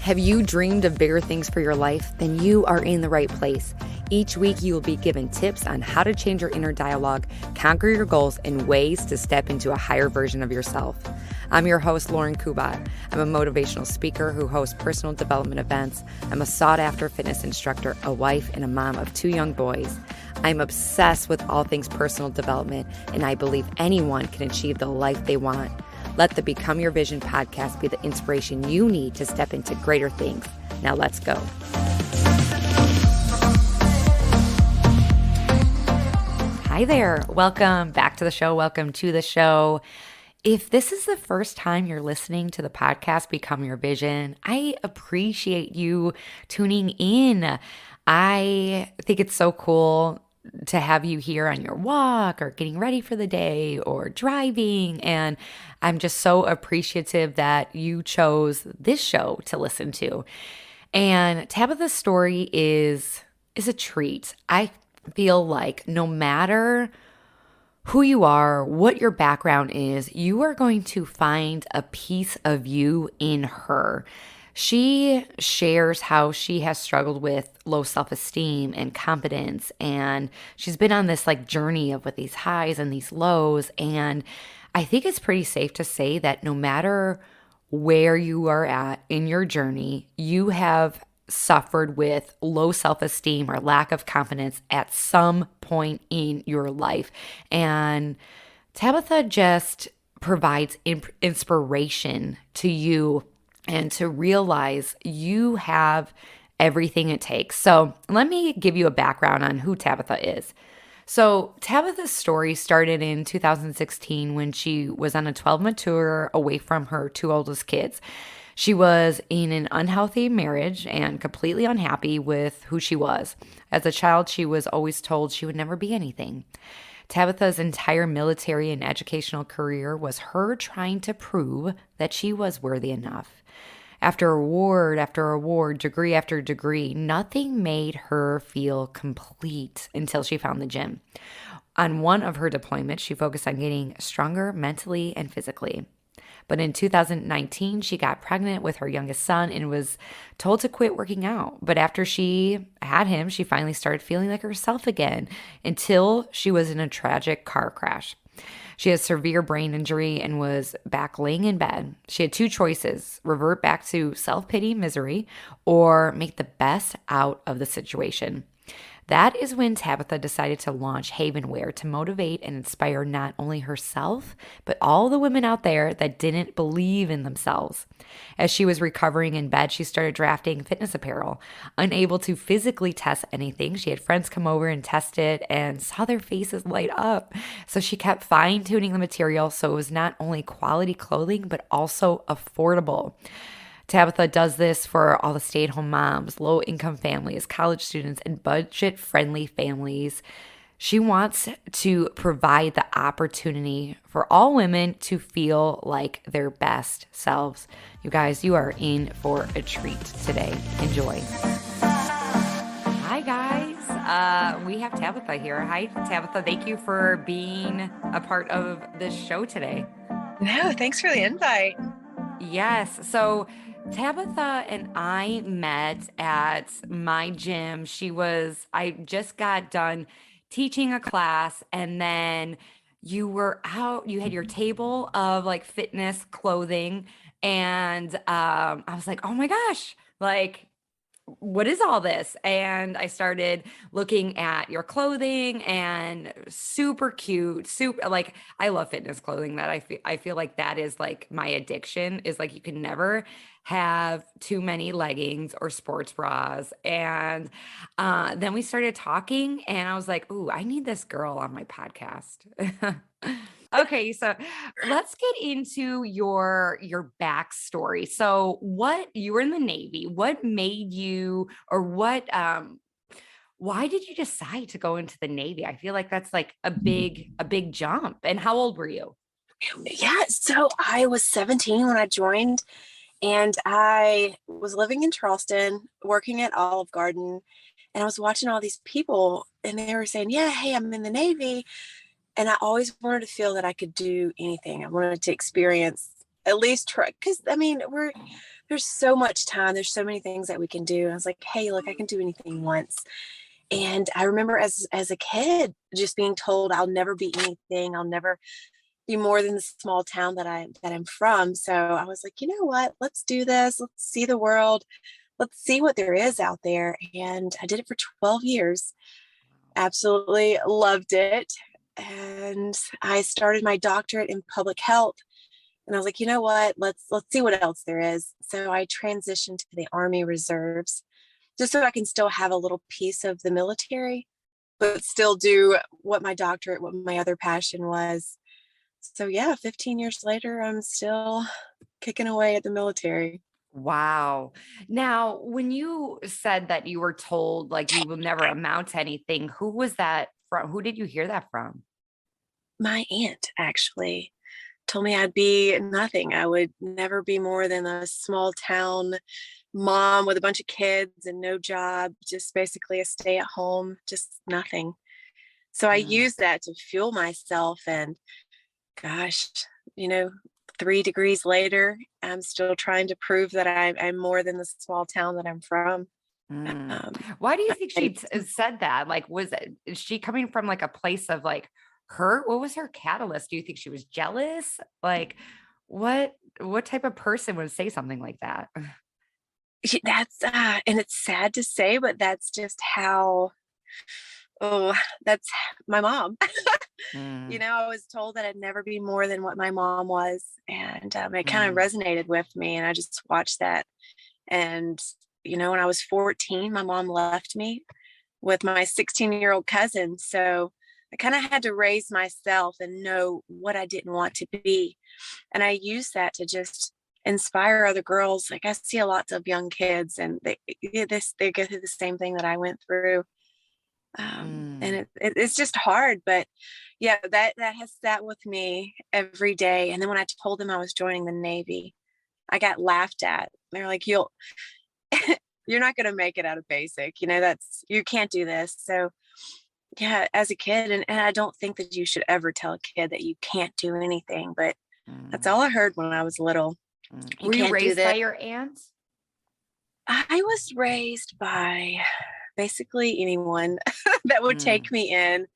Have you dreamed of bigger things for your life? Then you are in the right place. Each week, you will be given tips on how to change your inner dialogue, conquer your goals, and ways to step into a higher version of yourself. I'm your host, Lauren Kubat. I'm a motivational speaker who hosts personal development events. I'm a sought-after fitness instructor, a wife, and a mom of 2 young boys. I'm obsessed with all things personal development, and I believe anyone can achieve the life they want. Let the Become Your Vision podcast be the inspiration you need to step into greater things. Now let's go. Hi there. Welcome back to the show. Welcome to the show. If this is the first time you're listening to the podcast, Become Your Vision, I appreciate you tuning in. I think it's so cool to have you here on your walk or getting ready for the day or driving. And I'm just so appreciative that you chose this show to listen to. And Tabitha's story is a treat. I feel like no matter who you are, what your background is, you are going to find a piece of you in her. She shares how she has struggled with low self-esteem and confidence, and she's been on this journey of with these highs and these lows. And I think it's pretty safe to say that no matter where you are at in your journey, you have suffered with low self-esteem or lack of confidence at some point in your life. And Tabitha just provides inspiration to you and to realize you have everything it takes. So let me give you a background on who Tabitha is. So Tabitha's story started in 2016 when she was on a 12-month tour away from her 2 oldest kids. She was in an unhealthy marriage and completely unhappy with who she was. As a child, she was always told she would never be anything. Tabitha's entire military and educational career was her trying to prove that she was worthy enough. After award after award, degree after degree, nothing made her feel complete until she found the gym. On one of her deployments, she focused on getting stronger mentally and physically. But in 2019, she got pregnant with her youngest son and was told to quit working out. But after she had him, she finally started feeling like herself again until she was in a tragic car crash. She had severe brain injury and was back laying in bed. She had 2 choices: revert back to self-pity, misery, or make the best out of the situation. That is when Tabitha decided to launch Havenwear to motivate and inspire not only herself, but all the women out there that didn't believe in themselves. As she was recovering in bed, she started drafting fitness apparel. Unable to physically test anything, she had friends come over and test it and saw their faces light up. So she kept fine-tuning the material so it was not only quality clothing, but also affordable. Tabitha does this for all the stay-at-home moms, low-income families, college students, and budget-friendly families. She wants to provide the opportunity for all women to feel like their best selves. You guys, you are in for a treat today. Enjoy. Hi, guys. We have Tabitha here. Hi, Tabitha. Thank you for being a part of this show today. No, thanks for the invite. Yes. So Tabitha and I met at my gym. I just got done teaching a class, and then you were out, you had your table of fitness clothing. And I was like, oh my gosh, what is all this? And I started looking at your clothing, and super cute, super I love fitness clothing. That I feel like that is my addiction, is you can never have too many leggings or sports bras. And then we started talking, and I was like, ooh, I need this girl on my podcast. Okay, so let's get into your backstory. So you were in the Navy. What made you, or why did you decide to go into the Navy? I feel like that's a big jump. And how old were you? Yeah, so I was 17 when I joined, and I was living in Charleston, working at Olive Garden, and I was watching all these people, and they were saying, yeah, hey, I'm in the Navy. And I always wanted to feel that I could do anything. I wanted to experience at least try, because I mean, there's so much time, there's so many things that we can do. And I was like, hey, look, I can do anything once. And I remember as a kid just being told I'll never be anything, I'll never be more than the small town that I'm from. So I was like, you know what, let's do this, let's see the world, let's see what there is out there. And I did it for 12 years. Absolutely loved it. And I started my doctorate in public health. And I was like, you know what? Let's see what else there is. So I transitioned to the Army Reserves just so I can still have a little piece of the military, but still do what my doctorate, what my other passion was. So yeah, 15 years later, I'm still kicking away at the military. Wow. Now, when you said that you were told like you will never amount to anything, who was that from? Who did you hear that from? My aunt actually told me I'd be nothing. I would never be more than a small town mom with a bunch of kids and no job, just basically a stay at home, just nothing. So I Mm, used that to fuel myself. And gosh, you know, 3 degrees later, I'm still trying to prove that I'm more than the small town that I'm from. mm. Um, Why do you think I, said that? Like, is she coming from like a place of like hurt? What was her catalyst? Do you think she was jealous? Like, what type of person would say something like that? that's and it's sad to say, but that's just how. Oh, that's my mom. Mm, I was told that I'd never be more than what my mom was. And it kind of mm, resonated with me. And I just watched that. And, when I was 14, my mom left me with my 16-year-old cousin. So I kind of had to raise myself and know what I didn't want to be. And I used that to just inspire other girls. Like I see a lot of young kids and they go through the same thing that I went through. And mm. it's just hard, but yeah, that has sat with me every day. And then when I told them I was joining the Navy, I got laughed at. They're like, you're not going to make it out of basic, you can't do this. So yeah, as a kid, and I don't think that you should ever tell a kid that you can't do anything, but that's Mm, all I heard when I was little. You were you can't do raised by this. your aunts? I was raised by basically anyone that would take Mm, me in.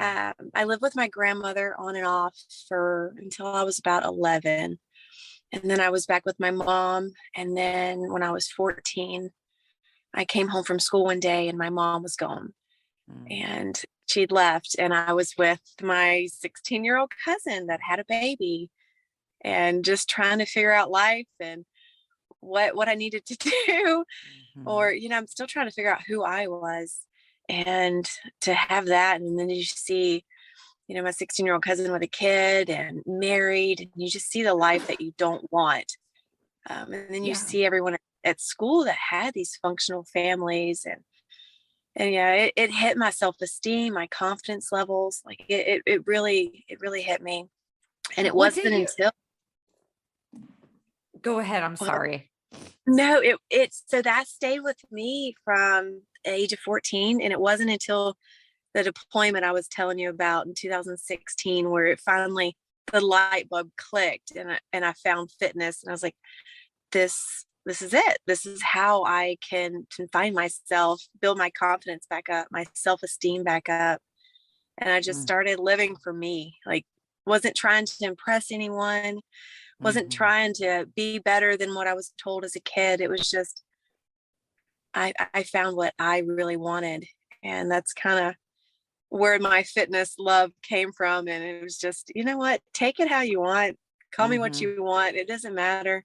mhm, I lived with my grandmother on and off for until I was about 11. And then I was back with my mom. And then when I was 14, I came home from school one day and my mom was gone mm. and she'd left. And I was with my 16-year-old cousin that had a baby and just trying to figure out life and what I needed to do. Or, Mhm. I'm still trying to figure out who I was. And to have that, and then you see my 16-year-old cousin with a kid and married, and you just see the life that you don't want. And then you Yeah. see everyone at school that had these functional families, and yeah, it hit my self-esteem, my confidence levels. Like it really hit me. And it What wasn't did you until go ahead? I'm well, sorry. no, it's so that stayed with me from the age of 14, and it wasn't until the deployment I was telling you about in 2016 where it finally the light bulb clicked, and I found fitness, and I was like, this is it. This is how I can find myself, build my confidence back up, my self-esteem back up. And I just Mm, started living for me. Like wasn't trying to impress anyone, wasn't mhm. trying to be better than what I was told as a kid. It was just I found what I really wanted. And that's kind of where my fitness love came from. And it was just, you know what, take it how you want, call me what Mhm. you want, it doesn't matter.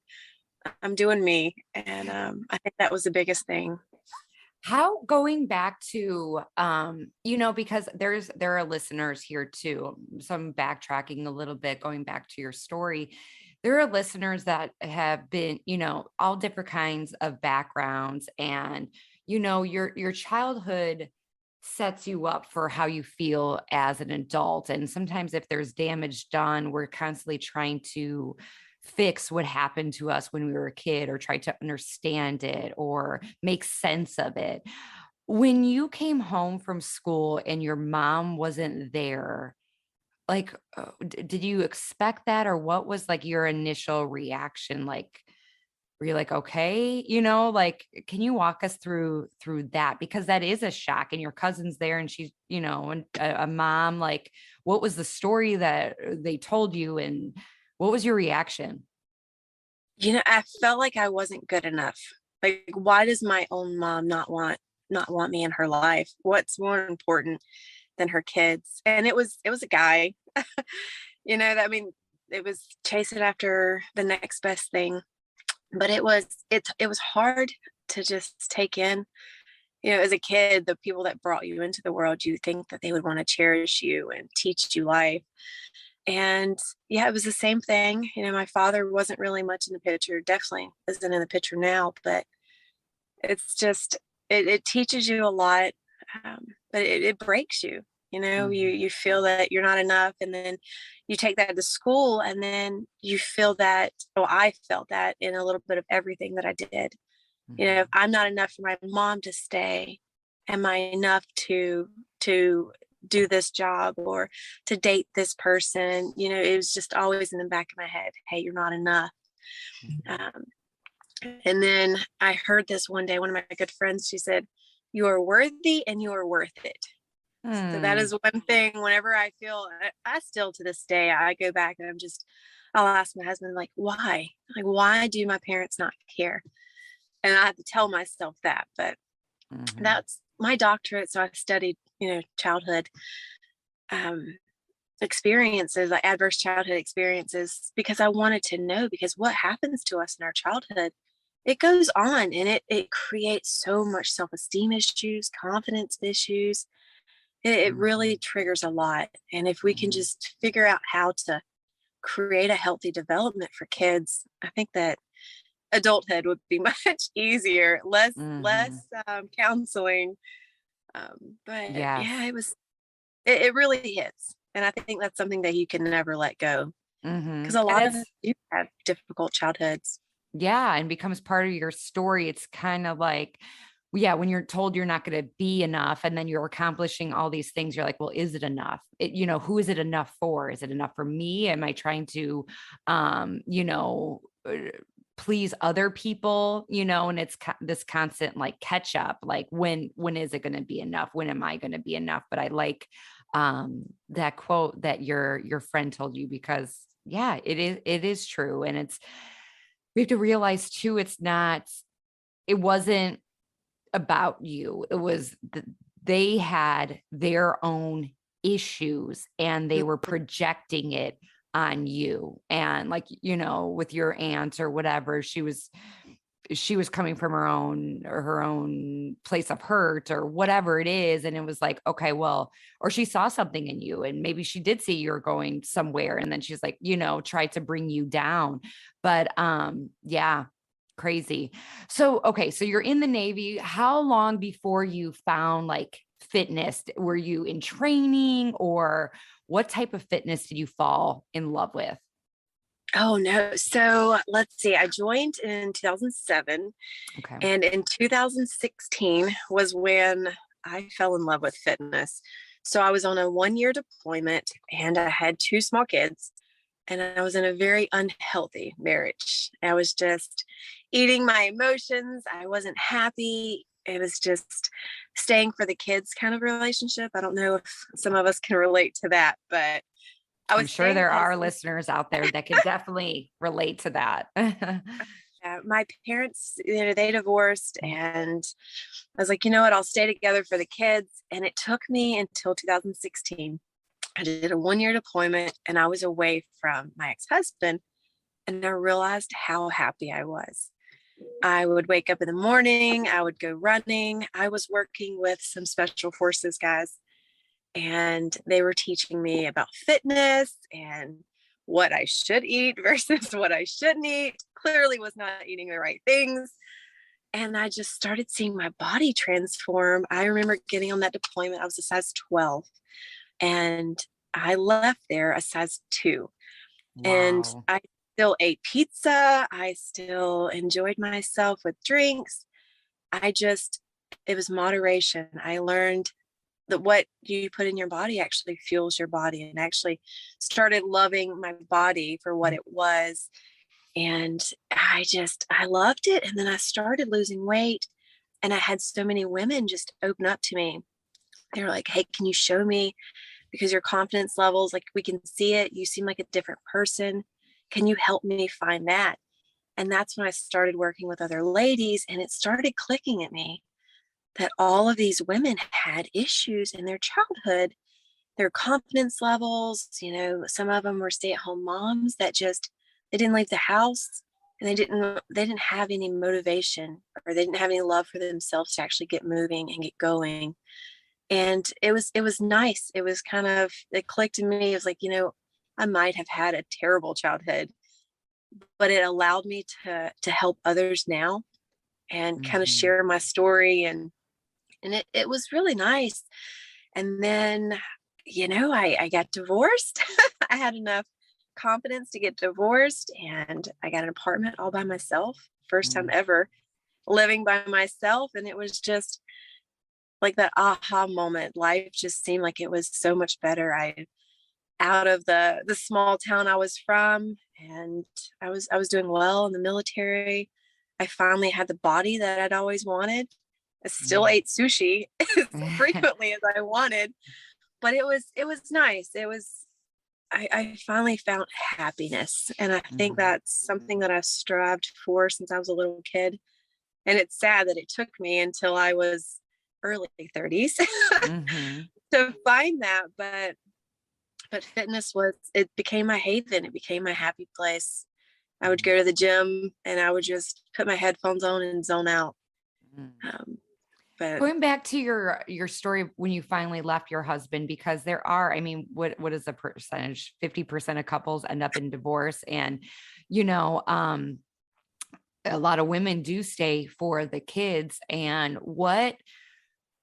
I'm doing me. And I think that was the biggest thing. How going back to because there are listeners here too. So I'm backtracking a little bit, going back to your story. There are listeners that have been, all different kinds of backgrounds and your childhood sets you up for how you feel as an adult. And sometimes if there's damage done, we're constantly trying to fix what happened to us when we were a kid or try to understand it or make sense of it. When you came home from school and your mom wasn't there, like, did you expect that, or what was like your initial reaction? Like, were you like, okay, like, can you walk us through that? Because that is a shock, and your cousin's there, and she's, and a mom. Like, what was the story that they told you, and what was your reaction? I felt like I wasn't good enough. Like, why does my own mom not want me in her life? What's more important than her kids? And it was a guy. I mean, it was chasing after the next best thing. But it was hard to just take in. As a kid, the people that brought you into the world, you think that they would want to cherish you and teach you life. And yeah, it was the same thing. My father wasn't really much in the picture, definitely isn't in the picture now, but it's just, it teaches you a lot, but it breaks you. Mhm. You feel that you're not enough, and then you take that to school, and then you feel that. Oh, I felt that in a little bit of everything that I did. If Mhm. I'm not enough for my mom to stay, am I enough to do this job or to date this person? It was just always in the back of my head, hey, you're not enough. Mhm. um, and then I heard this one day, one of my good friends, she said, you are worthy and you are worth it. So that Hmm. is one thing. Whenever I feel, I still to this day, I go back and I'll ask my husband, like, why do my parents not care? And I have to tell myself that. But Mhm. that's my doctorate. So I've studied, childhood um, experiences, like adverse childhood experiences, because I wanted to know, because what happens to us in our childhood, it goes on, and it creates so much self-esteem issues, confidence issues. It really Mhm. triggers a lot. And if we can Mhm. just figure out how to create a healthy development for kids, I think that adulthood would be much easier, less Mhm. counseling. But yeah, Yes. it really hits, and I think that's something that you can never let go, because Mhm. a And lot of us it's do have difficult childhoods. yeah, and becomes part of your story. It's kind of like, yeah, when you're told you're not going to be enough, and then you're accomplishing all these things, you're like, well, is it enough? Who is it enough for? Is it enough for me? Am I trying to, um, you know, uh, please other people? And it's this constant like catch up. Like, when is it going to be enough? When am I going to be enough? But I like that quote that your friend told you, because yeah, it is true, and we have to realize too, it wasn't about you. They had their own issues, and they were projecting it on you. And like, with your aunt or whatever, she was coming from her own place of hurt or whatever it is. And it was like, okay, well, or she saw something in you, and maybe she did see you're going somewhere, and then she's like, tried to bring you down. But yeah, crazy. So okay, so you're in the Navy. How long before you found like fitness? Were you in training, or what type of fitness did you fall in love with? Oh no. So let's see. I joined in 2007, Okay. and in 2016 was when I fell in love with fitness. So I was on a 1 year deployment, and I had two small kids, and I was in a very unhealthy marriage. I was just eating my emotions. I wasn't happy. It was just staying for the kids kind of relationship. I don't know if some of us can relate to that, but I I'm was sure staying there because are listeners out there that could definitely relate to that. my parents, they divorced, and I was like, you know what, I'll stay together for the kids. And it took me until 2016. I did a 1 year deployment, and I was away from my ex-husband, and I realized how happy I was. I would wake up in the morning, I would go running. I was working with some special forces guys, and they were teaching me about fitness and what I should eat versus what I shouldn't eat. Clearly was not eating the right things. And I just started seeing my body transform. I remember getting on that deployment. I was a size 12, and I left there a size 2. And Wow. I still ate pizza. I still enjoyed myself with drinks. It was moderation. I learned that what you put in your body actually fuels your body, and actually started loving my body for what it was. And I loved it. And then I started losing weight, and I had so many women just open up to me. They were like, hey, can you show me, because your confidence levels, like, we can see it. You seem like a different person. Can you help me find that? And that's when I started working with other ladies, and it started clicking at me that all of these women had issues in their childhood, their confidence levels. Some of them were stay-at-home moms that just, they didn't leave the house, and they didn't have any motivation, or they didn't have any love for themselves to actually get moving and get going. And it was nice. It was kind of, it clicked in me. It was like, I might have had a terrible childhood, but it allowed me to help others now, and kind of Mhm. share my story. And it was really nice. And then, I got divorced. I had enough confidence to get divorced, and I got an apartment all by myself. First time Mm. ever living by myself. And it was just like that aha moment. Life just seemed like it was so much better. I out of the small town I was from, and I was doing well in the military. I finally had the body that I'd always wanted. I still Mm. ate sushi as frequently as I wanted, but it was nice. I finally found happiness. And I think Mhm. that's something that I strived for since I was a little kid. And it's sad that it took me until I was early 30s Mhm. to find that. But fitness it became my haven. It became my happy place. I would Mhm. go to the gym, and I would just put my headphones on and zone out. Mhm. Um, but Going back to your story when you finally left your husband, because there are, I mean, what is the percentage? 50% of couples end up in divorce. And, you know, um, a lot of women do stay for the kids. And what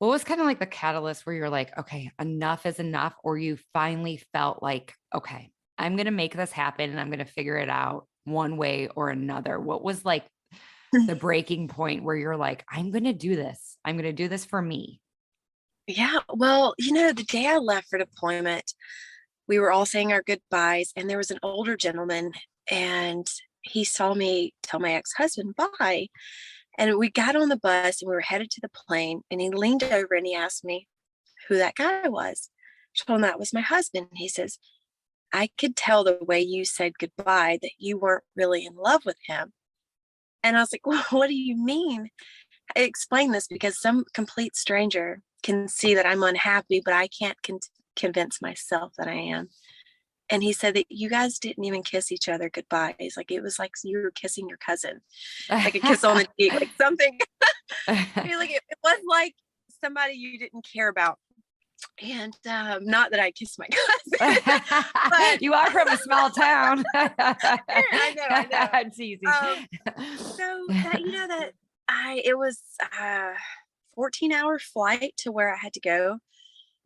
was kind of like the catalyst where you're like, okay, enough is enough, or you finally felt like, okay, I'm going to make this happen and I'm going to figure it out one way or another? What was like the breaking point where you're like, I'm going to do this? I'm going to do this for me. yeah, well, the day I left for deployment, we were all saying our goodbyes, and there was an older gentleman, and he saw me tell my ex-husband bye. And we got on the bus, and we were headed to the plane, and he leaned over and he asked me who that guy was. I told him that was my husband. He says, I could tell the way you said goodbye that you weren't really in love with him. And I was like, well, what do you mean? I explained this because some complete stranger can see that I'm unhappy, but I can't convince myself that I am. And he said that you guys didn't even kiss each other goodbye. He's like, it was like you were kissing your cousin, like a kiss on the cheek, like something. He's like, it was like somebody you didn't care about. And not that I kissed my cousin, but You are from a small town. I know. I'm teasing. So that, that it was a 14-hour flight to where I had to go.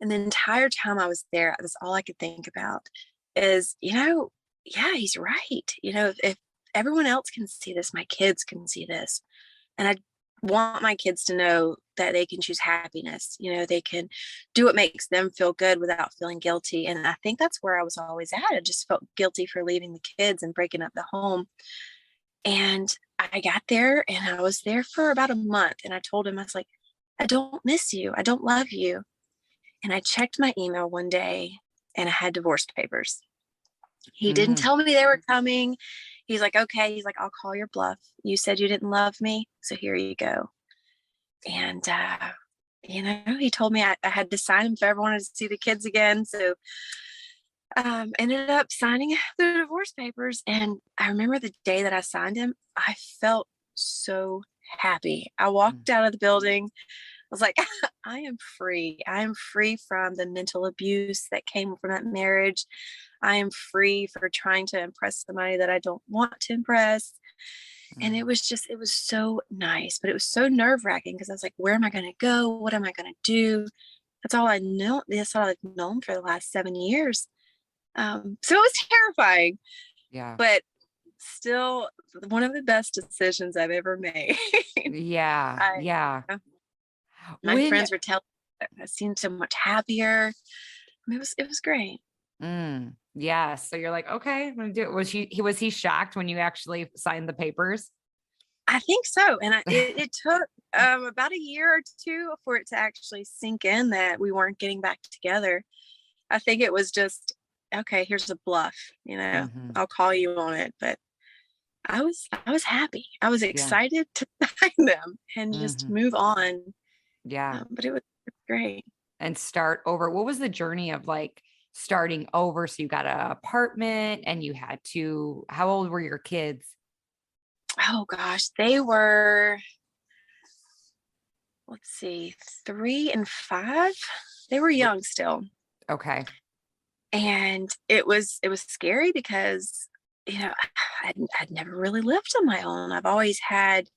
And the entire time I was there, that's all I could think about is, yeah, he's right. If everyone else can see this, my kids can see this. And I want my kids to know that they can choose happiness. They can do what makes them feel good without feeling guilty. And I think that's where I was always at. I just felt guilty for leaving the kids and breaking up the home. And I got there, and I was there for about a month. And I told him, I was like, I don't miss you. I don't love you. And I checked my email one day, and I had divorce papers. He didn't Mm. tell me they were coming. He's like, okay. He's like, I'll call your bluff. You said you didn't love me, so here you go. And, he told me I had to sign him if I ever wanted to see the kids again. So ended up signing the divorce papers. And I remember the day that I signed him, I felt so happy. I Mm. walked out of the building. I was like, I am free. I am free from the mental abuse that came from that marriage. I am free for trying to impress somebody that I don't want to impress. And Mm. it was so nice, but it was so nerve wracking because I was like, where am I going to go? What am I going to do? That's all I know. That's all I've known for the last 7 years. So it was terrifying, Yeah. but still one of the best decisions I've ever made. Yeah. I, Yeah. my When friends were telling I seemed so much happier. It was great. Yeah. So you're like, okay, I'm gonna do it. Was he shocked when you actually signed the papers? I think so. And it took about a year or two for it to actually sink in that we weren't getting back together. I think it was just, okay, here's a bluff, Mm-hmm. I'll call you on it. But I was happy. I was Yeah. excited to find them and just Mm-hmm. move on. Yeah. But it was great. And start over. What was the journey of like starting over? So you got an apartment and you had to, how old were your kids? Oh gosh, they were, let's see, 3 and 5. They were young still. Okay. And it was scary because, I'd never really lived on my own. I've always had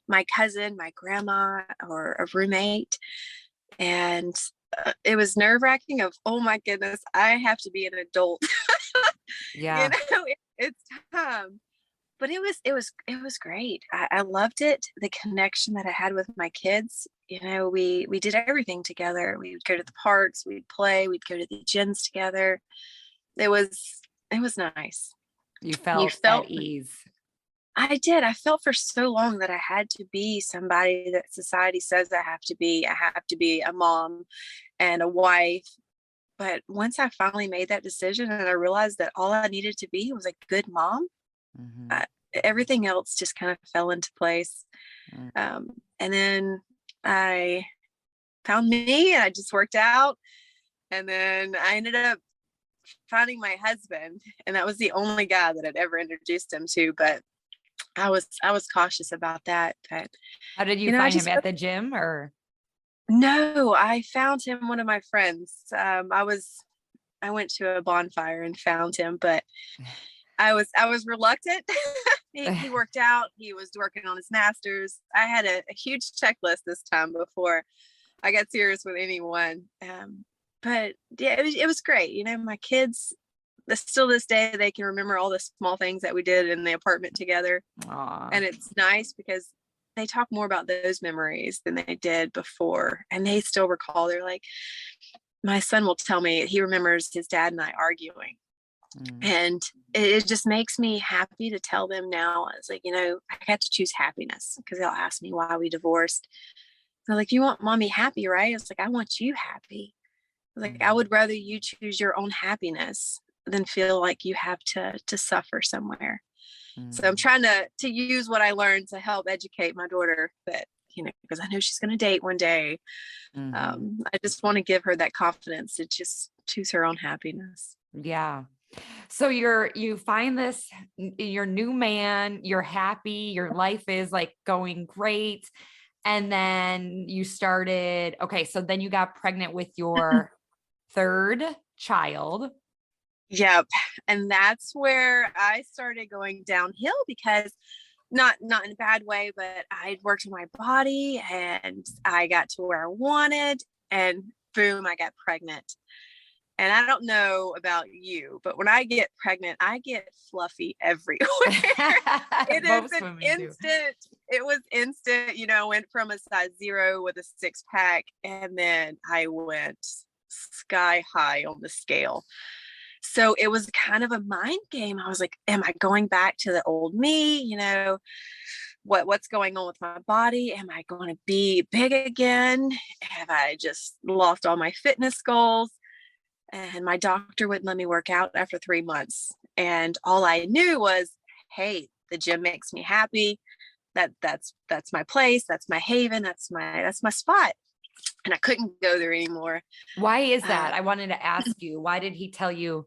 my cousin, my grandma, or a roommate. And it was nerve wracking of, oh my goodness, I have to be an adult. Yeah. It's time. But it was great. I loved it. The connection that I had with my kids. We did everything together. We would go to the parks, we'd play, we'd go to the gyms together. It was nice. You You felt at felt ease. I did. I felt for so long that I had to be somebody that society says I have to be. I have to be a mom and a wife. But once I finally made that decision and I realized that all I needed to be was a good mom, Mm-hmm. uh, everything else just kind of fell into place. Mm. And then I found me and I just worked out. And then I ended up finding my husband. And that was the only guy that I'd ever introduced him to. But I was cautious about that. But How did you I find him just at the gym or? no, I found him one of my friends. I went to a bonfire and found him, but I was reluctant. He worked out. He was working on his master's. I had a huge checklist this time before I got serious with anyone. But yeah, it was great. My kids, still this day, they can remember all the small things that we did in the apartment together. Aw. And it's nice because they talk more about those memories than they did before. And they still recall, they're like, my son will tell me he remembers his dad and I arguing. Mm. And it just makes me happy to tell them now. It's like, I had to choose happiness because they'll ask me why we divorced. They're like, you want mommy happy, right? It's like, I want you happy. I was like, I Mm. would rather you choose your own happiness than feel like you have to suffer somewhere. So I'm Mm. trying to use what I learned to help educate my daughter that, because I know she's going to date one day. Mm-hmm. I just want to give her that confidence to just choose her own happiness. Yeah. So you find this, your new man, you're happy, your life is like going great. And then you started, okay, so then you got pregnant with your third child. Yep. And that's where I started going downhill because not in a bad way, but I'd worked on my body and I got to where I wanted and boom, I got pregnant. And I don't know about you, but when I get pregnant, I get fluffy everywhere. It is Most an women do. instant. It was instant, went from a size 0 with a 6-pack, and then I went sky high on the scale. So it was kind of a mind game. I was like, am I going back to the old me? What's going on with my body? Am I going to be big again? Have I just lost all my fitness goals? And my doctor wouldn't let me work out after 3 months. And all I knew was, hey, the gym makes me happy. That's my place. That's my haven. That's my spot. And I couldn't go there anymore. Why is Uh, that? I wanted to ask you, why did he tell you,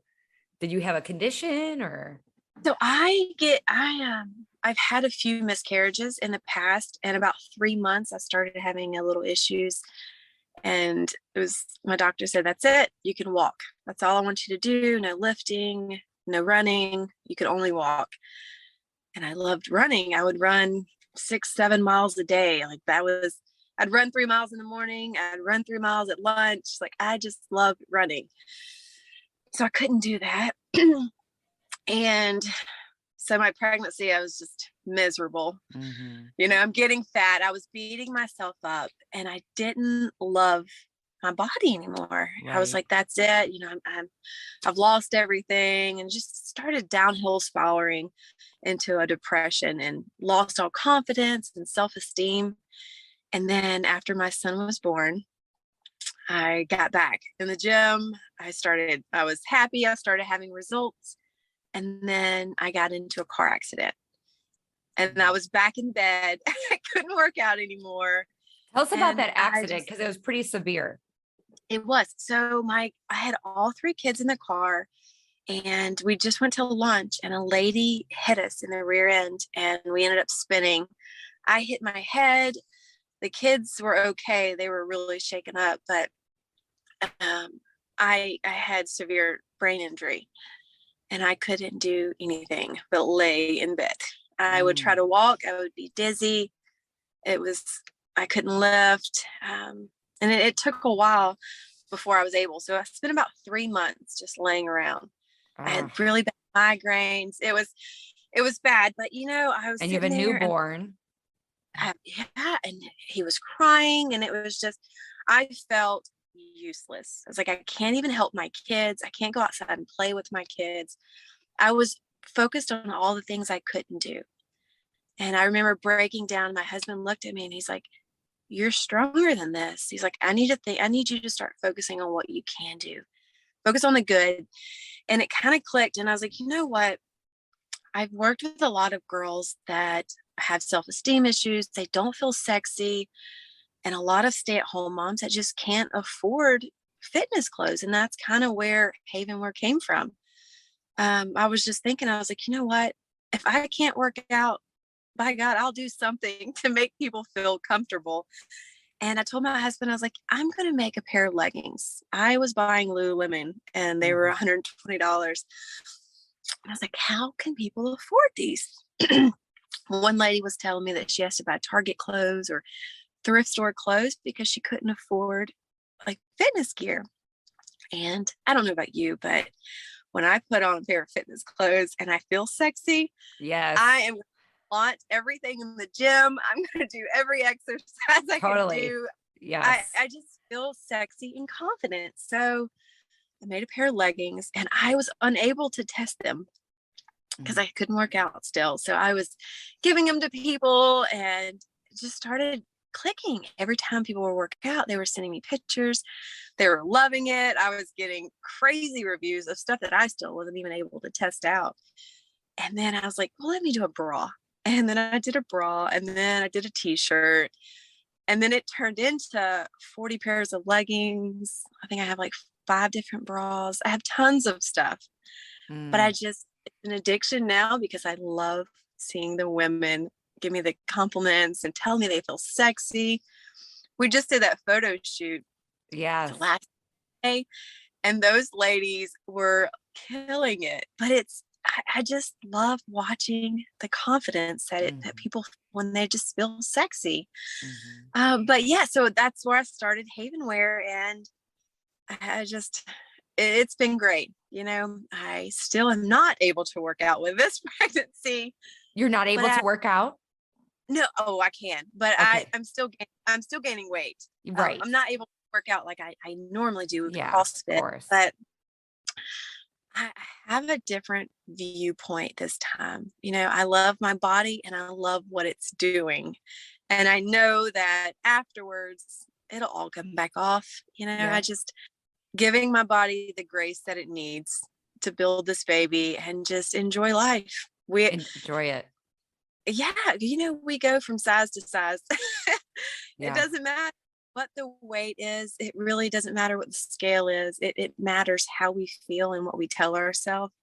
did you have a condition or? so I've had a few miscarriages in the past, and about 3 months I started having a little issues. And it was, my doctor said, that's it. You can walk. That's all I want you to do. No lifting, no running. You can only walk. And I loved running. I would run 6-7 miles a day. I'd run 3 miles in the morning. I'd run 3 miles at lunch. Like, I just loved running. So I couldn't do that. And so my pregnancy, I was just miserable. Mm-hmm. I'm getting fat. I was beating myself up and I didn't love my body anymore. I was Right. like, that's it. I've lost everything, and just started downhill spiraling into a depression and lost all confidence and self-esteem. And then after my son was born, I got back in the gym. I was happy. I started having results. And then I got into a car accident and I was back in bed. I couldn't work out anymore. Tell us about And that accident because it was pretty severe. it was. So I had all three kids in the car, and we just went to lunch, and a lady hit us in the rear end and we ended up spinning. I hit my head. The kids were okay. They were really shaken up, but um, I had severe brain injury and I couldn't do anything but lay in bed. I would try Mm. to walk. I would be dizzy. It was, I couldn't lift. And it took a while before I was able. So I spent about 3 months just laying around. I Ah. had really bad migraines. It was bad, but I was And you have sitting a there and newborn. yeah, and he was crying, and it was just, I felt useless. I was like, I can't even help my kids. I can't go outside and play with my kids. I was focused on all the things I couldn't do. And I remember breaking down. My husband looked at me and he's like, you're stronger than this. He's like, I need you to start focusing on what you can do. Focus on the good. And it kind of clicked. And I was like, you know what? I've worked with a lot of girls that have self-esteem issues. They don't feel sexy. And a lot of stay-at-home moms that just can't afford fitness clothes. And that's kind of where Havenwear came from. I was just thinking, I was like, you know what? If I can't work out, by God, I'll do something to make people feel comfortable. And I told my husband, I was like, I'm going to make a pair of leggings. I was buying Lululemon and they were Mhm. $120. And I was like, how can people afford these? One lady was telling me that she has to buy Target clothes or thrift store clothes because she couldn't afford like fitness gear. And I don't know about you, but when I put on a pair of fitness clothes and I feel sexy, I Yes, am going to launch everything in the gym. I'm going to do every exercise I can totally. do. Yes. I just feel sexy and confident. So I made a pair of leggings and I was unable to test them because Mm. I couldn't work out still. So I was giving them to people and it just started clicking. Every time people were working out, they were sending me pictures. They were loving it. I was getting crazy reviews of stuff that I still wasn't even able to test out. And then I was like, well, let me do a bra. And then I did a bra and then I did a t-shirt. And then it turned into 40 pairs of leggings. I think I have like 5 different bras. I have tons of stuff. But Mm. it's an addiction now because I love seeing the women give me the compliments and tell me they feel sexy. We just did that photo shoot the Yes. last day, and those ladies were killing it. But I just love watching the confidence that Mhm. people when they just feel sexy. Mhm. But yeah, so that's where I started Havenwear, and I just it's been great. I still am not able to work out with this pregnancy, You're not but able to work out? no, oh, I can, but Okay. I'm still gaining weight. I'm Right. not able to work out like I normally do with Yeah, of CrossFit, course. but I have a different viewpoint this time. I love my body and I love what it's doing. And I know that afterwards it'll all come back off. I Yep. just giving my body the grace that it needs to build this baby and just enjoy life. Enjoy it. Yeah, we go from size to size. It Yeah. doesn't matter what the weight is. It really doesn't matter what the scale is. It matters how we feel and what we tell ourselves.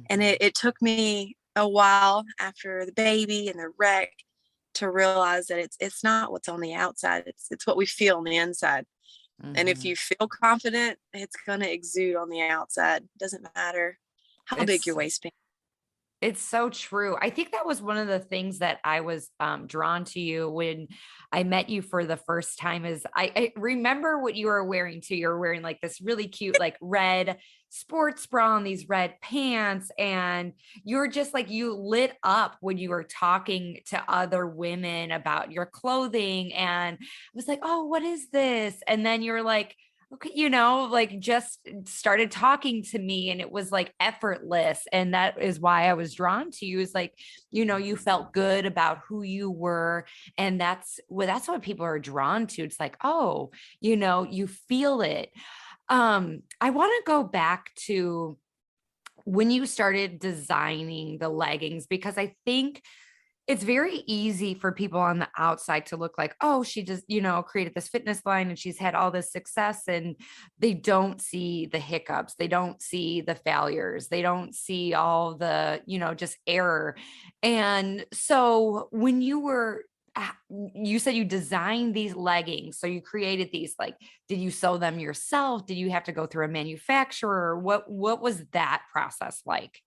And Mhm. it took me a while after the baby and the wreck to realize that it's not what's on the outside. It's what we feel on the inside. And if Mhm. you feel confident, it's going to exude on the outside. It doesn't matter how big your It's waistband. It's so true. I think that was one of the things that I was drawn to you when I met you for the first time is I remember what you were wearing too. You're wearing like this really cute, like red sports bra and these red pants. And you're just like, you lit up when you were talking to other women about your clothing. And I was like, oh, what is this? And then you're like, okay, like just started talking to me and it was like effortless. And that is why I was drawn to you, is like, you felt good about who you were. And that's what people are drawn to. It's like, oh, you feel it. I want to go back to when you started designing the leggings, because I think it's very easy for people on the outside to look like, oh, she just, created this fitness line and she's had all this success, and they don't see the hiccups. They don't see the failures. They don't see all the, just error. And so when you said you designed these leggings, so you created these, like, did you sew them yourself? Did you have to go through a manufacturer? What was that process like?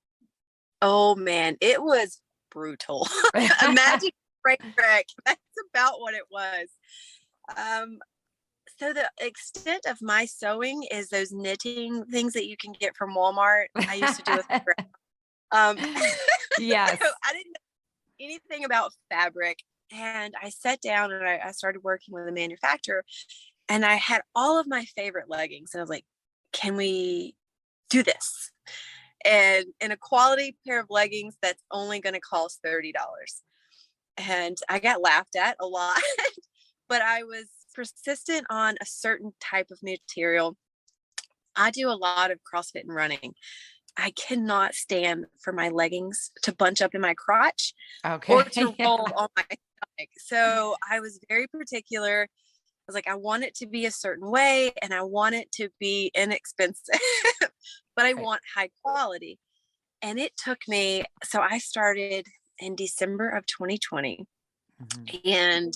Oh man, it was brutal. Imagine a train wreck. That's about what it was. Um, so the extent of my sewing is those knitting things that you can get from Walmart. I used to do with my Yes. so I didn't know anything about fabric. And I sat down and I started working with a manufacturer, and I had all of my favorite leggings. And I was like, can we do this? And a quality pair of leggings that's only going to cost $30. And I got laughed at a lot, but I was persistent on a certain type of material. I do a lot of CrossFit and running. I cannot stand for my leggings to bunch up in my crotch or Okay. to Yeah. roll on my stomach. So I was very particular. I was like, I want it to be a certain way and I want it to be inexpensive, but I Right. want high quality. And it took me, so I started in December of 2020. Mhm. And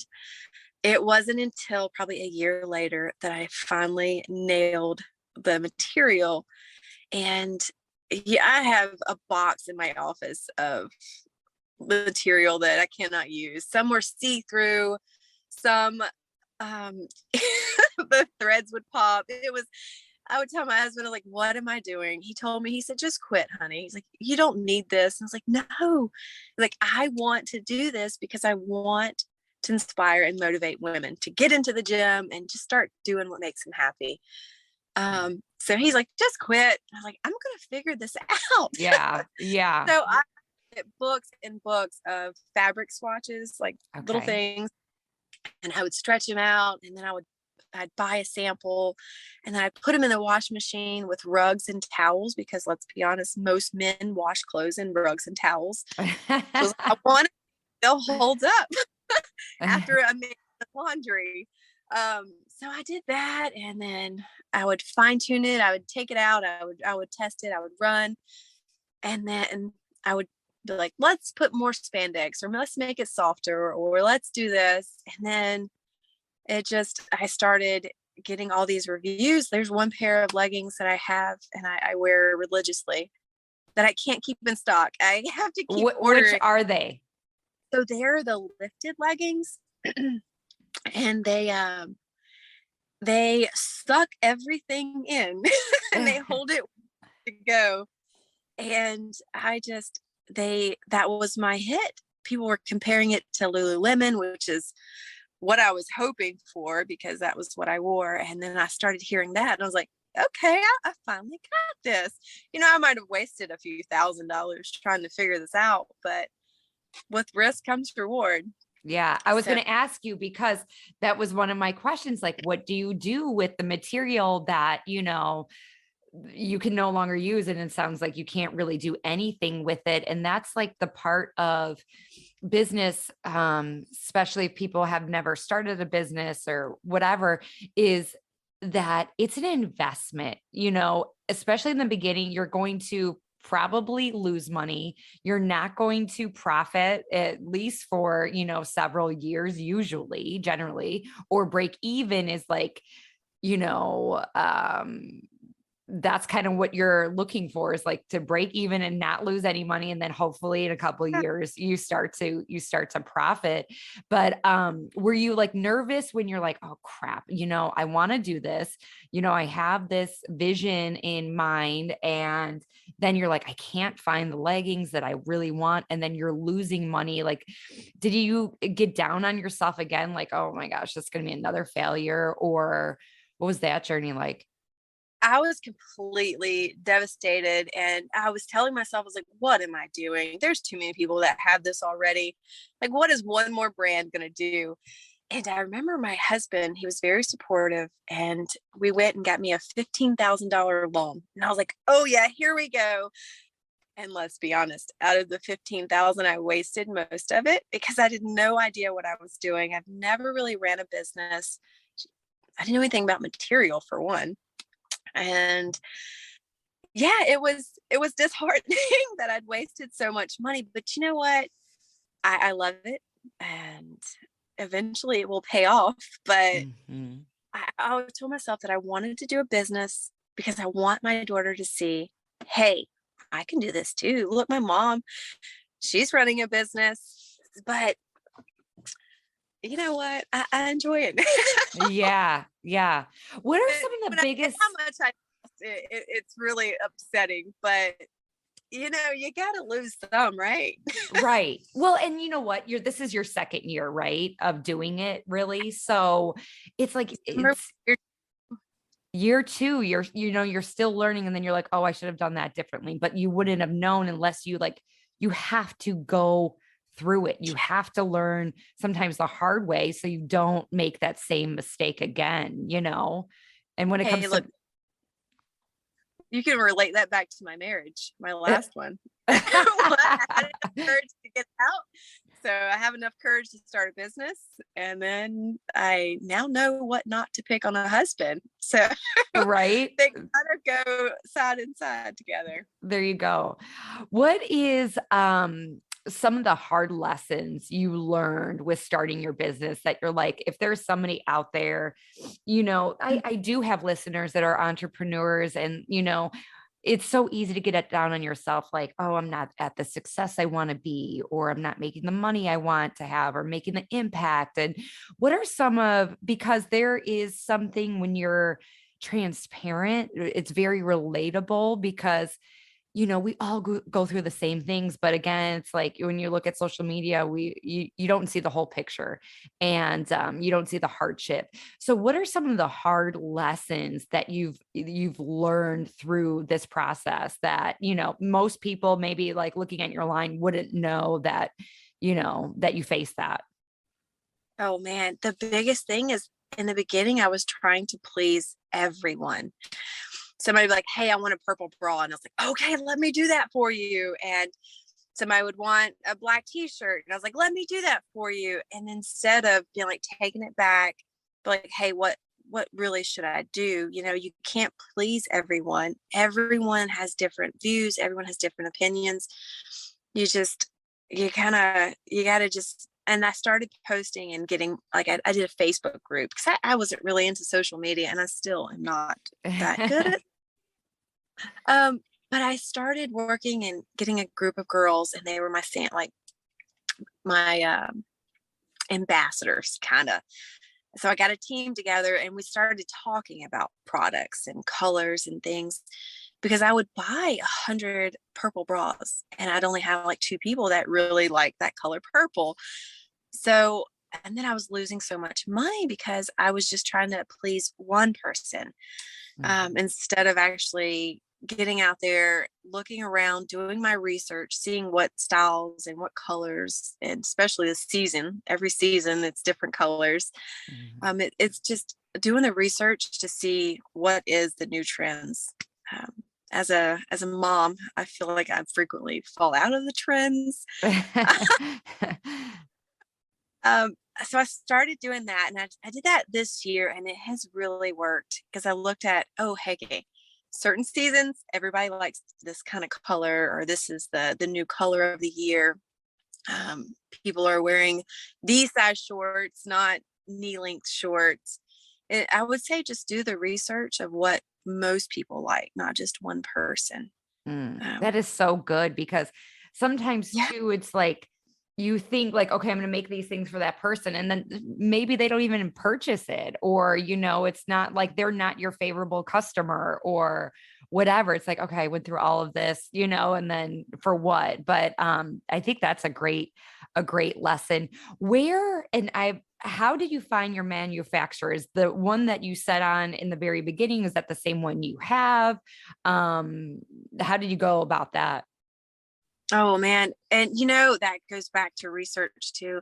it wasn't until probably a year later that I finally nailed the material. And yeah, I have a box in my office of material that I cannot use. Some were see-through, some the threads would pop. I would tell my husband, like, what am I doing? He told me, he said, just quit, honey. He's like, you don't need this. And I was like, no, like, I want to do this because I want to inspire and motivate women to get into the gym and just start doing what makes them happy. So he's like, just quit. I was like, I'm going to figure this out. Yeah. Yeah. So I get books and books of fabric swatches, like little Okay. things, and I would stretch them out, and then I'd buy a sample, and then I'd put them in the wash machine with rugs and towels, because let's be honest, most men wash clothes in rugs and towels. So I want they'll hold up after I made the laundry. So I did that, and then I would fine tune it. I would take it out. I would test it. I would run, and then I would be like, let's put more spandex, or let's make it softer, or let's do this. And then I started getting all these reviews. There's one pair of leggings that I have and I wear religiously that I can't keep in stock. I have to keep Which ordering. are they? So they're the lifted leggings, and they suck everything in and they hold it to go. And that was my hit. People were comparing it to Lululemon, which is what I was hoping for, because that was what I wore. And then I started hearing that and I was like, okay, I finally got this. I might have wasted a few $1,000s trying to figure this out, but with risk comes reward. Yeah, I was So going to ask you, because that was one of my questions. Like, what do you do with the material that, you can no longer use? And it sounds like you can't really do anything with it. And that's like the part of business, especially if people have never started a business or whatever, is that it's an investment, especially in the beginning. You're going to probably lose money. You're not going to profit, at least for, several years, usually, generally, or break even is like, you know, um, that's kind of what you're looking for, is like to break even and not lose any money. And then hopefully in a couple of years, you start to profit. But were you like nervous when you're like, oh crap, I want to do this, I have this vision in mind, and then you're like, I can't find the leggings that I really want. And then you're losing money. Like, did you get down on yourself again? Like, oh my gosh, that's going to be another failure? Or What was that journey like? I was completely devastated, and I was telling myself, I was like, what am I doing? There's too many people that have this already. Like, what is one more brand going to do? And I remember my husband, he was very supportive, and we went and got me a $15,000 loan. And I was like, oh yeah, here we go. And let's be honest, out of the 15,000, I wasted most of it because I had no idea what I was doing. I've never really ran a business. I didn't know anything about material, for one. And yeah, it was disheartening that I'd wasted so much money. But you know what? I love it, and eventually it will pay off. But Hmm. I told myself that I wanted to do a business because I want my daughter to see, hey, I can do this too. Look, my mom, she's running a business, but you know what? I enjoy it. Yeah. Yeah. What are some of the And biggest, how much it's really upsetting, but you got to lose some, right? right. Well, and you know what? This is your second year, right? Of doing it really. So it's like, Remember, it's year two, you're still learning. And then you're like, oh, I should have done that differently. But you wouldn't have known unless you have to go through it. You have to learn sometimes the hard way so you don't make that same mistake again. And when it hey, comes to, look, you can relate that back to my marriage, my last one. I had enough courage to get out. So I have enough courage to start a business. And then I now know what not to pick on a husband. So right? they kind of go side and side together. There you go. What is some of the hard lessons you learned with starting your business that you're like, if there's somebody out there, I do have listeners that are entrepreneurs and, it's so easy to get it down on yourself, like, oh, I'm not at the success I want to be, or I'm not making the money I want to have, or making the impact. And what are because there is something when you're transparent, it's very relatable because we all go through the same things. But again, it's like when you look at social media, you don't see the whole picture and you don't see the hardship. So what are some of the hard lessons that you've learned through this process that, most people maybe like looking at your line wouldn't know that you face that? Oh man, the biggest thing is in the beginning, I was trying to please everyone. Somebody would be like, hey, I want a purple bra. And I was like, okay, let me do that for you. And somebody would want a black t-shirt. And I was like, let me do that for you. And instead of being like taking it back, be like, hey, what really should I do? You can't please everyone. Everyone has different views. Everyone has different opinions. You got to just, and I started posting and getting like, I did a Facebook group because I wasn't really into social media, and I still am not that good at. But I started working and getting a group of girls, and they were my ambassadors, kind of. So I got a team together, and we started talking about products and colors and things, because I would buy 100 purple bras, and I'd only have like two people that really like that color purple. So, and then I was losing so much money because I was just trying to please one person, instead of actually getting out there, looking around, doing my research, seeing what styles and what colors, and especially the season. Every season, it's different colors. Mhm. It's just doing the research to see what is the new trends. As a mom, I feel like I frequently fall out of the trends. Um, so I started doing that, and I did that this year, and it has really worked because I looked at, oh, hey, certain seasons, everybody likes this kind of color, or this is the new color of the year. People are wearing these size shorts, not knee length shorts. I would say just do the research of what most people like, not just one person. That is so good because sometimes Yeah. too, it's like you think like, okay, I'm going to make these things for that person. And then maybe they don't even purchase it, or, it's not like they're not your favorable customer or whatever. It's like, okay, I went through all of this, and then for what? But I think that's a great lesson. And how did you find your manufacturers? The one that you set on in the very beginning, is that the same one you have? Um, how did you go about that? Oh man. And that goes back to research too.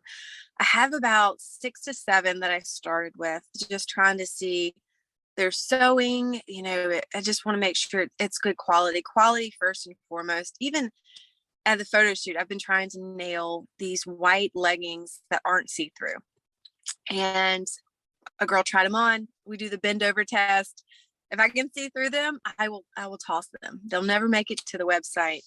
I have about 6 to 7 that I started with, just trying to see their sewing. I just want to make sure it's good quality first and foremost. Even at the photo shoot, I've been trying to nail these white leggings that aren't see-through. And a girl tried them on. We do the bend over test. If I can see through them, I will toss them. They'll never make it to the website.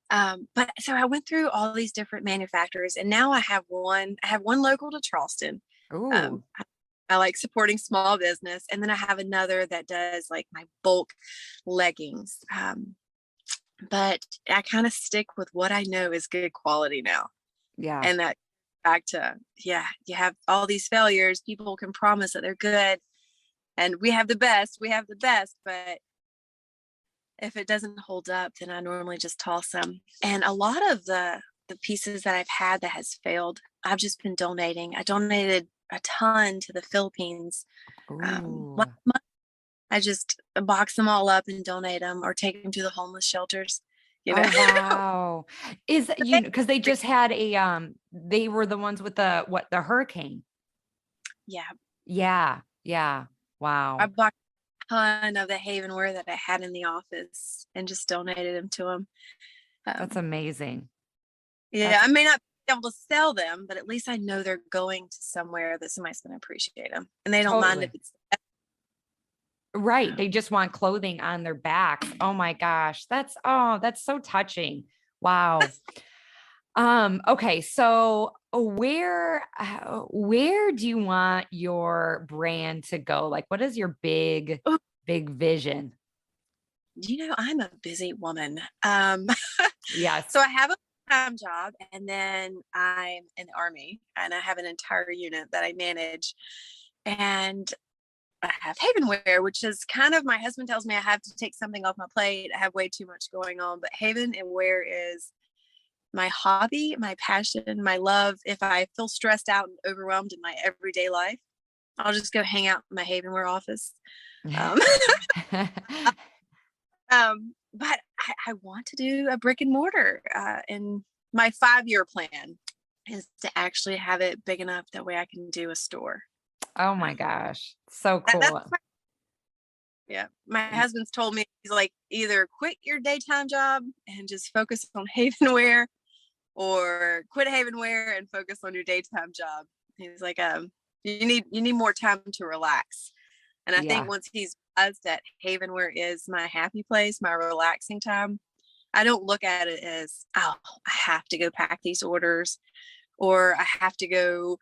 But so I went through all these different manufacturers, and now I have one. I have one local to Charleston. Ooh, I like supporting small business, and then I have another that does like my bulk leggings. But I kind of stick with what I know is good quality now, yeah. and that back to you have all these failures. People can promise that they're good, and we have the best. We have the best, but if it doesn't hold up, then I normally just toss them. And a lot of the pieces that I've had that has failed, I've just been donating. I donated a ton to the Philippines. Ooh. Last month, I just box them all up and donate them, or take them to the homeless shelters. You know, Oh wow. Is you because they just had a they were the ones with the hurricane. yeah, Yeah. Yeah. I Wow. bought a ton of the Havenware that I had in the office and just donated them to them. That's Um, amazing. yeah, That's I may not be able to sell them, but at least I know they're going to somewhere that somebody's going to appreciate them, and they don't mind if totally it's. right. Um, They just want clothing on their backs. Oh my gosh. That's so touching. Wow. Okay, so where do you want your brand to go? Like what is your oh, big vision? I'm a busy woman. Yes. So I have a time job, and then I'm in the Army, and I have an entire unit that I manage. And I have Havenware, which is kind of, my husband tells me I have to take something off my plate. I have way too much going on, but Haven and Wear is my hobby, my passion, my love. If I feel stressed out and overwhelmed in my everyday life, I'll just go hang out in my Havenware office. Um, but I want to do a brick and mortar, and my 5-year plan is to actually have it big enough that way I can do a store. Oh my Um, gosh. So that's cool. yeah. My husband's told me, he's like, either quit your daytime job and just focus on Havenware, or quit Havenware and focus on your daytime job. He's like, you need more time to relax. And I think Yeah. once he's realized that Havenware is my happy place, my relaxing time, I don't look at it as, oh, I have to go pack these orders, or I have to go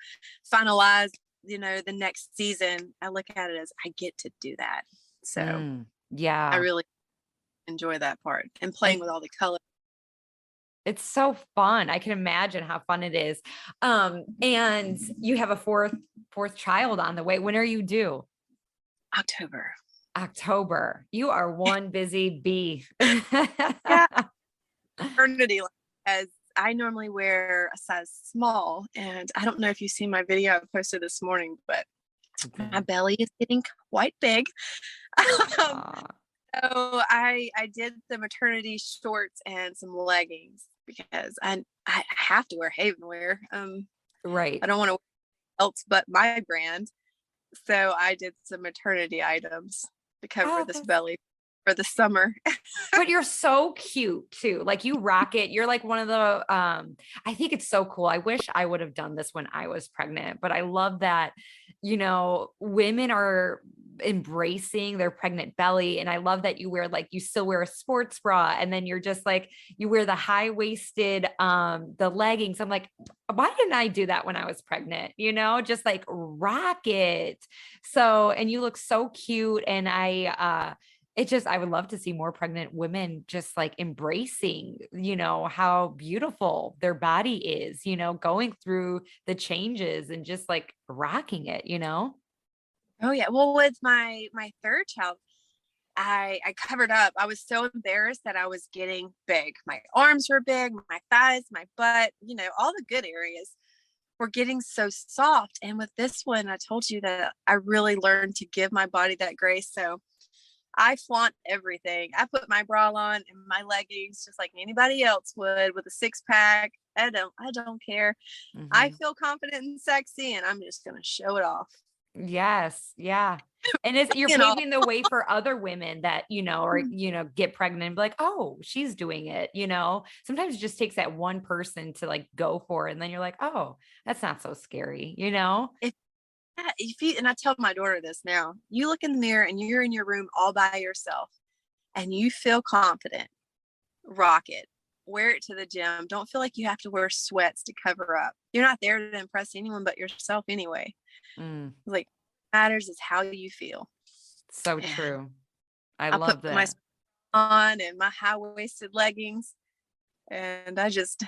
finalize, the next season. I look at it as I get to do that. So I Yeah. really enjoy that part, and playing And with all the colors. it's so fun. I can imagine how fun it is. And you have a fourth child on the way. When are you due? October. October. You are one busy bee. Yeah, maternity, as I normally wear a size small, and I don't know if you've seen my video I posted this morning, but my belly is getting quite big. um, Aw, so I did the maternity shorts and some leggings, because I have to wear Havenwear. right. I don't want to wear else but my brand. So I did some maternity items to cover Oh, this that's belly for the summer. but you're so cute too. Like you rock it. You're like one of the I think it's so cool. I wish I would have done this when I was pregnant, but I love that, women are embracing their pregnant belly. And I love that you still wear a sports bra, and then you're just like you wear the high-waisted the leggings. I'm like, why didn't I do that when I was pregnant? Just like rock it. So, and you look so cute. And I would love to see more pregnant women just like embracing, how beautiful their body is, going through the changes and just like rocking it. Oh yeah. Well, with my third child, I covered up. I was so embarrassed that I was getting big. My arms were big, my thighs, my butt, all the good areas. were getting so soft. And with this one, I told you that I really learned to give my body that grace. So I flaunt everything. I put my bra on and my leggings just like anybody else would with a six pack. I don't care. I Mhm. feel confident and sexy and I'm just going to show it off. Yes. Yeah. And you're You know, paving the way for other women that, get pregnant and be like, oh, she's doing it. Sometimes it just takes that one person to like go for it. And then you're like, oh, that's not so scary. if, if you, and I tell my daughter this now, you look in the mirror and you're in your room all by yourself and you feel confident, rock it. Wear it to the gym. Don't feel like you have to wear sweats to cover up. You're not there to impress anyone but yourself anyway. Mm, Like, matters is how you feel. so And true. I I put love my that. on and my high-waisted leggings and I just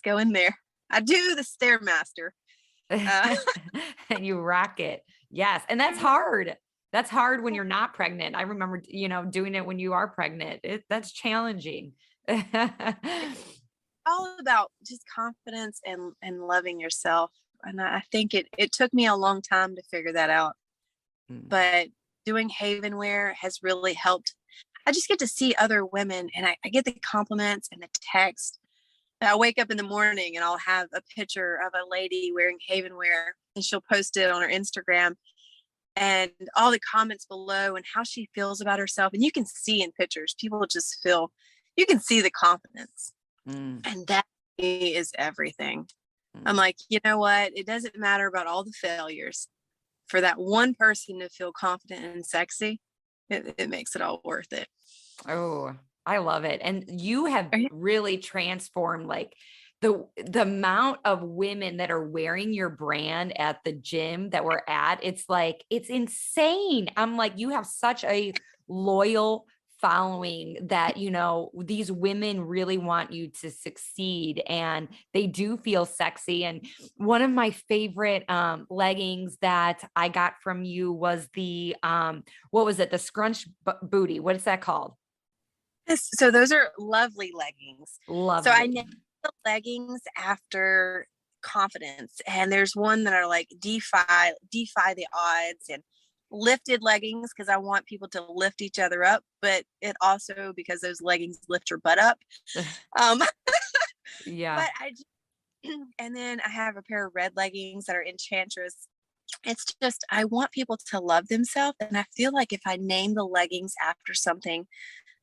go in there. I do the stairmaster. Uh, And you rock it. Yes. And that's hard. That's hard when you're not pregnant. I remember, doing it when you are pregnant. That's challenging. all about just confidence and loving yourself. And I think it took me a long time to figure that out. Mm. But doing Haven Wear has really helped. I just get to see other women and I get the compliments and the text. I wake up in the morning and I'll have a picture of a lady wearing Haven Wear and she'll post it on her Instagram and all the comments below and how she feels about herself. And you can see in pictures, people just feel, you can see the confidence. Mm. And that is everything. I'm Mm. like, you know what? It doesn't matter about all the failures. For that one person to feel confident and sexy, it makes it all worth it. Oh, I love it. And you have Are you- really transformed like the amount of women that are wearing your brand at the gym that we're at. It's like it's insane. I'm like, you have such a loyal following that these women really want you to succeed and they do feel sexy. And one of my favorite leggings that I got from you was the what was it, the scrunch booty, what is that called? So those are lovely leggings. So I Lovely. named the leggings after confidence, and there's one that are like defy the odds and lifted leggings because I want people to lift each other up, but it also because those leggings lift your butt up. Um, Yeah. but and then I have a pair of red leggings that are Enchantress. It's just I want people to love themselves, and I feel like if I name the leggings after something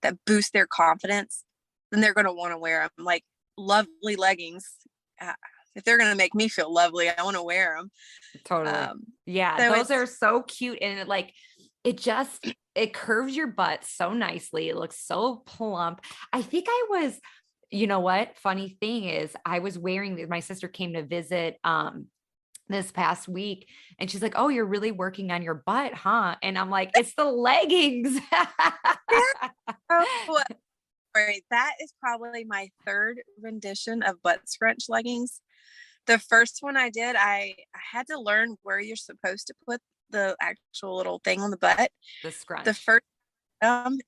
that boost their confidence, then they're going to want to wear them. Like lovely leggings. Uh, if they're going to make me feel lovely, I want to wear them. Totally. Um, Yeah, so those it's are so cute and it curves your butt so nicely. It looks so plump. I think I was, you know what? Funny thing is I was wearing my sister came to visit this past week and she's like, "Oh, you're really working on your butt, huh?" And I'm like, "It's the leggings." so great. That is probably my third rendition of butt scrunch leggings. The first one I did, I had to learn where you're supposed to put the actual little thing on the butt. The The scrunch. first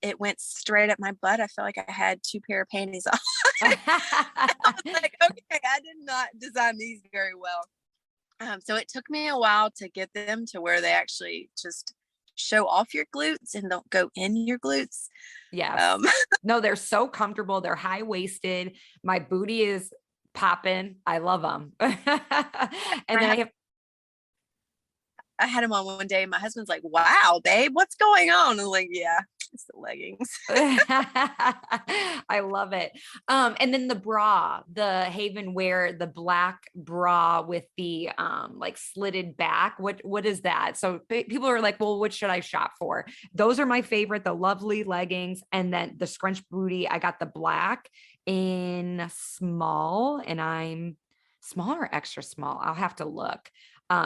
it went straight up my butt. I felt like I had two pair of panties on. I was like, okay, I did not design these very well. So it took me a while to get them to where they actually just show off your glutes and don't go in your glutes. Yes. Um, No, they're so comfortable. They're high waisted. My booty is popping. I love them. And then I I have I had them on one day. And my husband's like, "Wow, babe, what's going on?" I'm like, "Yeah, it's the leggings." I love it. And then the bra, the Haven wear, the black bra with the like slitted back. What is that? So people are like, well, what should I shop for? Those are my favorite, the lovely leggings, and then the scrunch booty. I got the black in small, and I'm small or extra small. I'll have to look.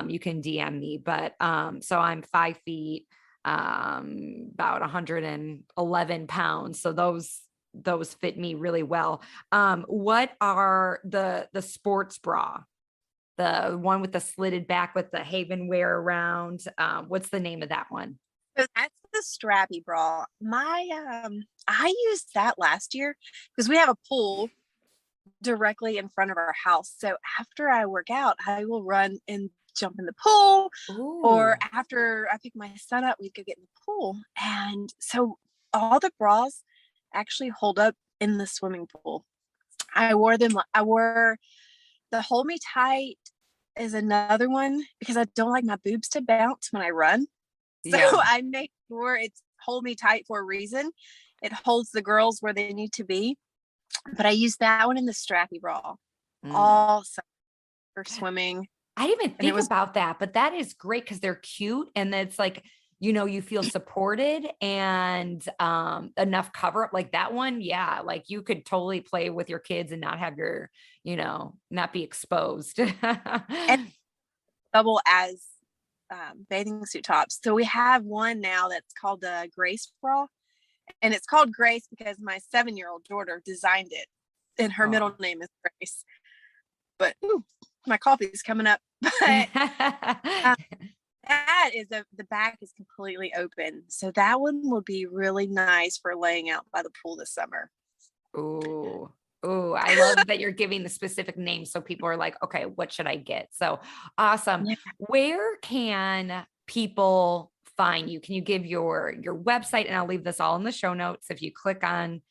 You can DM me, but so I'm 5 feet about 111 pounds. So those fit me really well. What are the sports bra? The one with the slitted back with the Haven wear around. What's the name of that one? So that's the strappy bra. I used that last year because we have a pool directly in front of our house. So after I work out, I will run and jump in the pool, or Ooh. after I pick my son up, we'd go get in the pool. And so all the bras actually hold up in the swimming pool. I wore the Hold Me Tight is another one because I don't like my boobs to bounce when I run. So Yeah. I make sure it's Hold Me Tight for a reason. It holds the girls where they need to be. But I use that one in the strappy bra Mm. all summer for swimming. I didn't even And it think was about that, but that is great because they're cute and it's like, you feel supported and enough cover up like that one. Yeah, like you could totally play with your kids and not have not be exposed. and double as bathing suit tops. So we have one now that's called the Grace bra. And it's called Grace because my 7-year-old daughter designed it. And her Oh. middle name is Grace. But ooh, my coffee is coming up. But that is the back is completely open. So that one will be really nice for laying out by the pool this summer. Ooh. Ooh, I love that you're giving the specific name so people are like, okay, what should I get? So awesome. Yeah. Where can people find you? Can you give your website? And I'll leave this all in the show notes. If you click on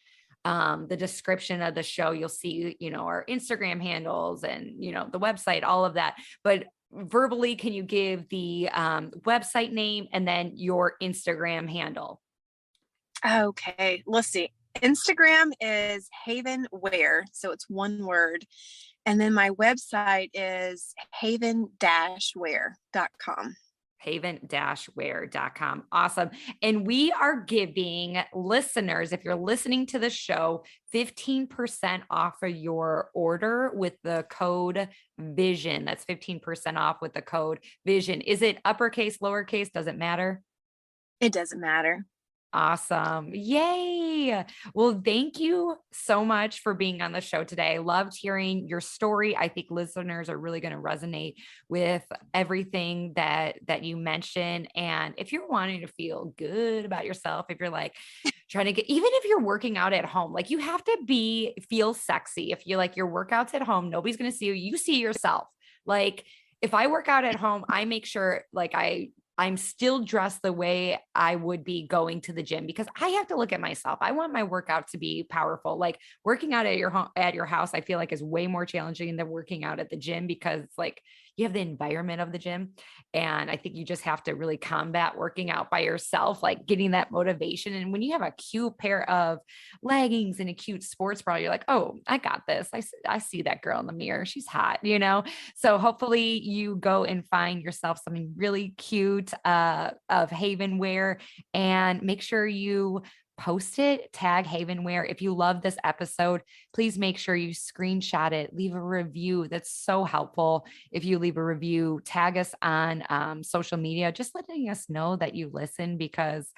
the description of the show, you'll see, our Instagram handles and, the website, all of that. But verbally, can you give the website name and then your Instagram handle? Okay. Let's see. Instagram is Haven Wear. So it's one word. And then my website is haven-wear.com. haven-wear.com. Awesome. And we are giving listeners, if you're listening to the show, 15% off of your order with the code VISION. That's 15% off with the code VISION. Is it uppercase, lowercase? Does it matter? It doesn't matter. Awesome. Yay. Well, thank you so much for being on the show today. I loved hearing your story. I think listeners are really going to resonate with everything that you mentioned. And if you're wanting to feel good about yourself, if you're like trying to get, even if you're working out at home, like you have to feel sexy. If you like your workouts at home, nobody's going to see you. You see yourself. Like if I work out at home, I make sure like I'm still dressed the way I would be going to the gym because I have to look at myself. I want my workout to be powerful. Like working out at your home, at your house, I feel like is way more challenging than working out at the gym because like you have the environment of the gym. And I think you just have to really combat working out by yourself, like getting that motivation. And when you have a cute pair of leggings and a cute sports bra, you're like, oh, I got this. I see that girl in the mirror. She's hot, So hopefully you go and find yourself something really cute of Haven Wear and make sure you post it, tag Haven Wear. If you love this episode, please make sure you screenshot it, leave a review. That's so helpful. If you leave a review, tag us on social media, just letting us know that you listen because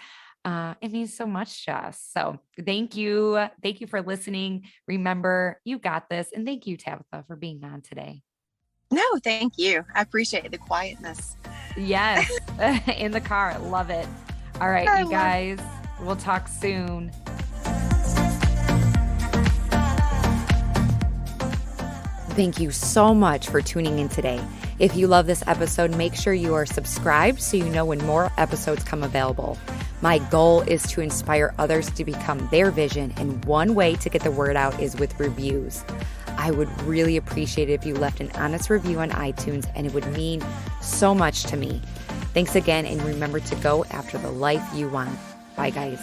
it means so much to us. So thank you. Thank you for listening. Remember, you got this. And thank you, Tabitha, for being on today. No, thank you. I appreciate the quietness. Yes, in the car. Love it. All right, you guys, we'll talk soon. Thank you so much for tuning in today. If you love this episode, make sure you are subscribed so you know when more episodes come available. My goal is to inspire others to become their vision, and one way to get the word out is with reviews. I would really appreciate it if you left an honest review on iTunes, and it would mean so much to me. Thanks again, and remember to go after the life you want. Bye, guys.